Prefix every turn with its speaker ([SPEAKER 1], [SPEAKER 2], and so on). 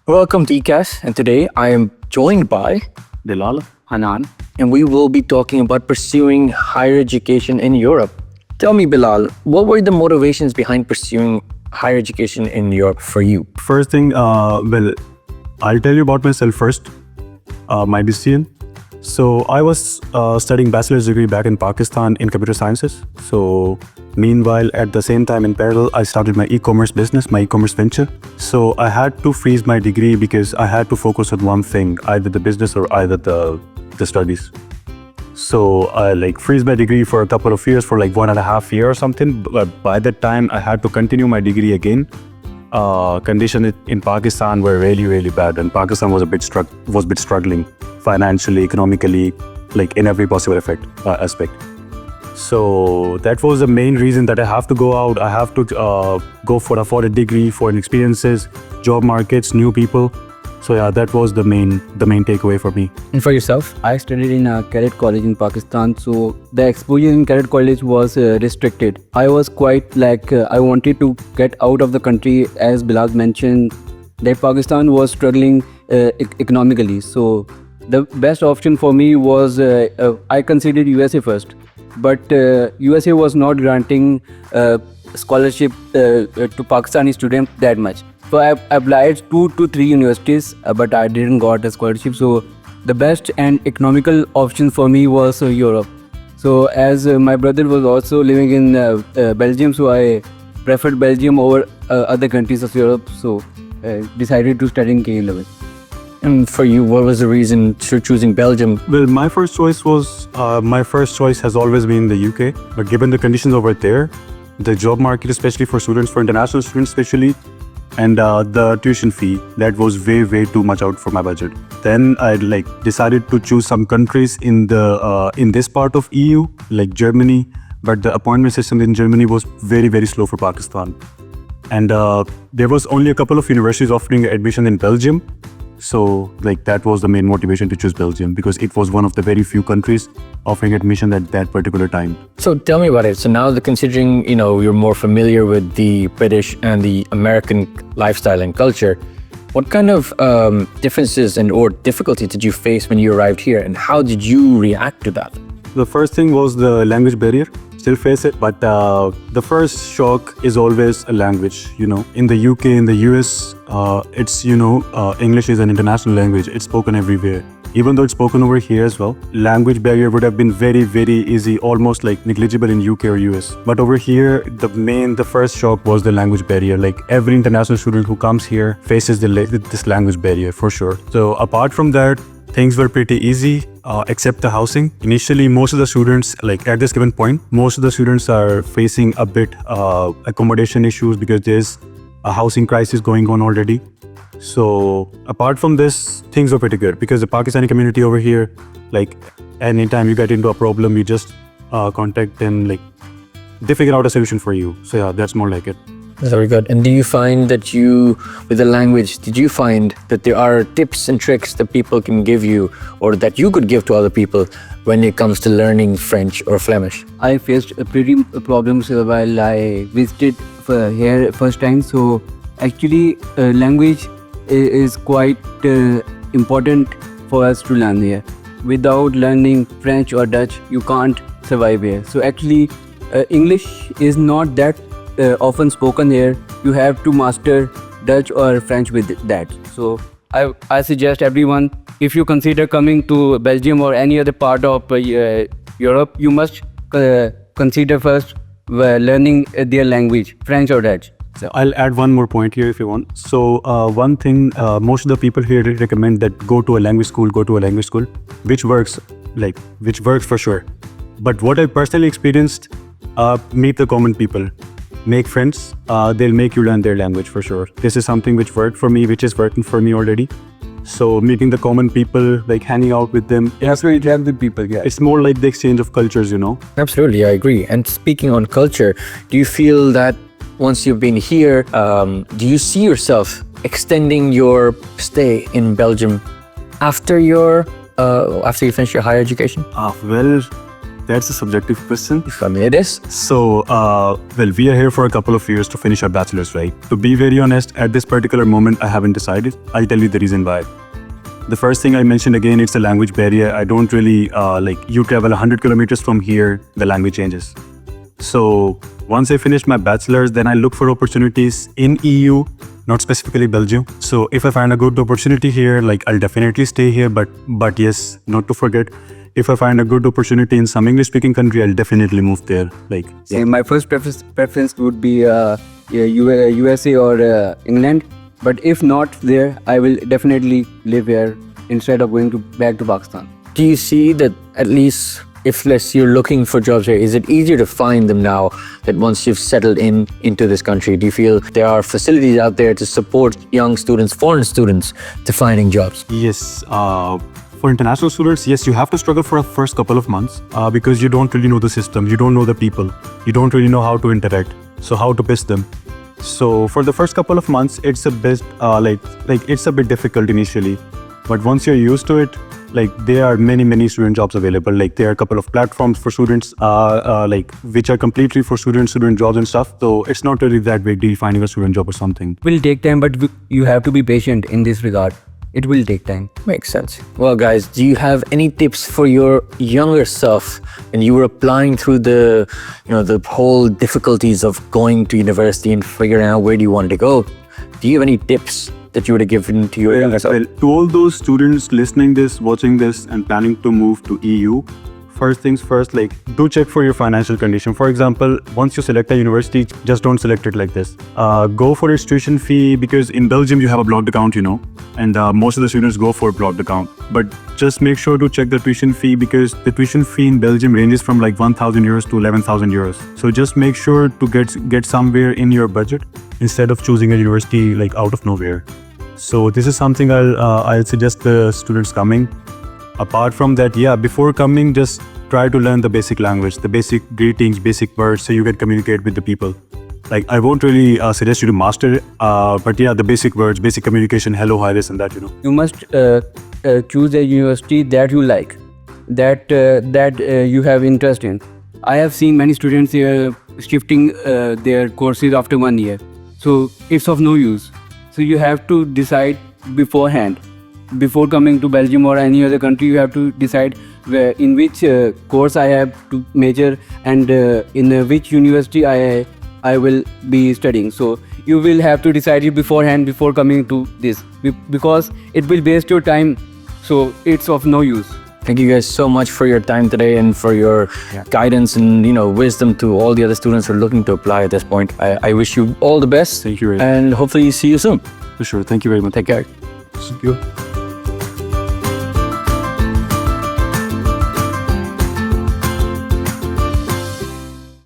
[SPEAKER 1] Welcome to Ekas, and today I am joined by
[SPEAKER 2] Bilal,
[SPEAKER 1] Hanan, and we will be talking about pursuing higher education in Europe. Tell me, Bilal, what were the motivations behind pursuing higher education in Europe for you?
[SPEAKER 2] first thing, I'll tell you about myself first. My decision. So I was studying bachelor's degree back in Pakistan in computer sciences. So meanwhile, at the same time in parallel, I started my e-commerce business, my e-commerce venture. So I had to freeze my degree because I had to focus on one thing, either the business or either the studies. So I freeze my degree for a couple of years, for like 1.5 years or something. But by that time, I had to continue my degree again. Conditions in Pakistan were really, really bad, and Pakistan was a bit struggling financially, economically, like in every possible aspect. So that was the main reason that I have to go out. I have to go for a degree, foreign experiences, job markets, new people. So yeah, that was the main takeaway for me.
[SPEAKER 1] And for yourself?
[SPEAKER 3] I studied in a cadet college in Pakistan, so the exposure in cadet college was restricted. I was quite I wanted to get out of the country, as Bilal mentioned, that Pakistan was struggling economically. So the best option for me was I considered USA first, but USA was not granting scholarship to Pakistani students that much. So I applied 2 to 3 universities, but I didn't got a scholarship. So the best and economical option for me was Europe. So as my brother was also living in Belgium, so I preferred Belgium over other countries of Europe. So decided to study in KA level.
[SPEAKER 1] And for you, what was the reason for choosing Belgium?
[SPEAKER 2] Well, my first choice has always been the UK. But given the conditions over there, the job market, especially for students, for international students especially, and the tuition fee, that was way, way too much out for my budget. Then I decided to choose some countries in this part of EU, like Germany. But the appointment system in Germany was very, very slow for Pakistan. And there was only a couple of universities offering admission in Belgium. So that was the main motivation to choose Belgium, because it was one of the very few countries offering admission at that particular time.
[SPEAKER 1] So tell me about it. So now considering, you're more familiar with the British and the American lifestyle and culture, what kind of differences or difficulties did you face when you arrived here, and how did you react to that?
[SPEAKER 2] The first thing was the language barrier. Still face it, but the first shock is always a language. In the UK, in the US, it's English is an international language. It's spoken everywhere. Even though it's spoken over here as well, language barrier would have been very, very easy, almost negligible in UK or US. But over here, the first shock was the language barrier. Every international student who comes here faces this language barrier for sure. So apart from that, things were pretty easy, except the housing. Initially, most of the students, at this given point, most of the students are facing a bit accommodation issues because there's a housing crisis going on already. So apart from this, things were pretty good because the Pakistani community over here, anytime you get into a problem, you just contact them, they figure out a solution for you. So yeah, that's more like it.
[SPEAKER 1] Very good. And do you find that with the language, did you find that there are tips and tricks that people can give you, or that you could give to other people when it comes to learning French or Flemish?
[SPEAKER 3] I faced pretty problems while I visited here first time. So actually, language is quite important for us to learn here. Without learning French or Dutch, you can't survive here. So actually, English is not that often spoken here. You have to master Dutch or French with that. So I suggest everyone, if you consider coming to Belgium or any other part of Europe, you must consider first learning their language, French or Dutch.
[SPEAKER 2] So I'll add one more point here if you want. So one thing, most of the people here recommend that go to a language school, which works for sure. But what I personally experienced, meet the common people. Make friends, they'll make you learn their language for sure. This is something which worked for me, which is working for me already. So meeting the common people, hanging out with them.
[SPEAKER 3] That's where you interact with people, yeah.
[SPEAKER 2] It's more like the exchange of cultures,
[SPEAKER 1] Absolutely, I agree. And speaking on culture, do you feel that once you've been here, do you see yourself extending your stay in Belgium after you finish your higher education?
[SPEAKER 2] Well, That's a subjective question.
[SPEAKER 1] I mean, it is.
[SPEAKER 2] So, well, we are here for a couple of years to finish our bachelor's, right? To be very honest, at this particular moment, I haven't decided. I'll tell you the reason why. The first thing I mentioned again, it's a language barrier. I don't really, you travel 100 kilometers from here, the language changes. So, once I finish my bachelor's, then I look for opportunities in EU, not specifically Belgium. So, if I find a good opportunity here, I'll definitely stay here. But yes, not to forget, if I find a good opportunity in some English-speaking country, I'll definitely move there.
[SPEAKER 3] Say my first preference would be USA or England. But if not there, I will definitely live here instead of going back to Pakistan.
[SPEAKER 1] Do you see that at least if you're looking for jobs here, is it easier to find them now that once you've settled into this country? Do you feel there are facilities out there to support young students, foreign students, to finding jobs?
[SPEAKER 2] Yes. For international students, yes, you have to struggle for the first couple of months because you don't really know the system, you don't know the people, you don't really know how to interact, so how to pitch them. So for the first couple of months, it's a bit it's a bit difficult initially, but once you're used to it, there are many student jobs available. There are a couple of platforms for students, which are completely for student jobs and stuff. So it's not really that big deal finding a student job or something.
[SPEAKER 3] It will take time, but you have to be patient in this regard. It will take time.
[SPEAKER 1] Makes sense. Well, guys, do you have any tips for your younger self when you were applying through the whole difficulties of going to university and figuring out where do you want to go? Do you have any tips that you would have given to your younger self?
[SPEAKER 2] Well, to all those students listening this, watching this, and planning to move to EU, first things first, do check for your financial condition. For example, once you select a university, just don't select it like this. Go for its tuition fee, because in Belgium you have a blocked account, and most of the students go for a blocked account. But just make sure to check the tuition fee, because the tuition fee in Belgium ranges from 1,000 euros to 11,000 euros. So just make sure to get somewhere in your budget instead of choosing a university out of nowhere. So this is something I'll suggest the students coming. Apart from that, before coming, just try to learn the basic language, the basic greetings, basic words, so you can communicate with the people. I won't really suggest you to master it, but the basic words, basic communication, hello, hi, this and that,
[SPEAKER 3] You must choose a university that you like, that you have interest in. I have seen many students here shifting their courses after 1 year. So it's of no use. So you have to decide beforehand. Before coming to Belgium or any other country, you have to decide in which course I have to major and in which university I will be studying. So you will have to decide it beforehand before coming to this, because it will waste your time. So it's of no use.
[SPEAKER 1] Thank you guys so much for your time today and for your guidance and wisdom to all the other students who are looking to apply at this point. I wish you all the best.
[SPEAKER 2] Thank you very much.
[SPEAKER 1] And hopefully see you soon.
[SPEAKER 2] For sure. Thank you very much.
[SPEAKER 1] Take care.
[SPEAKER 2] Thank you.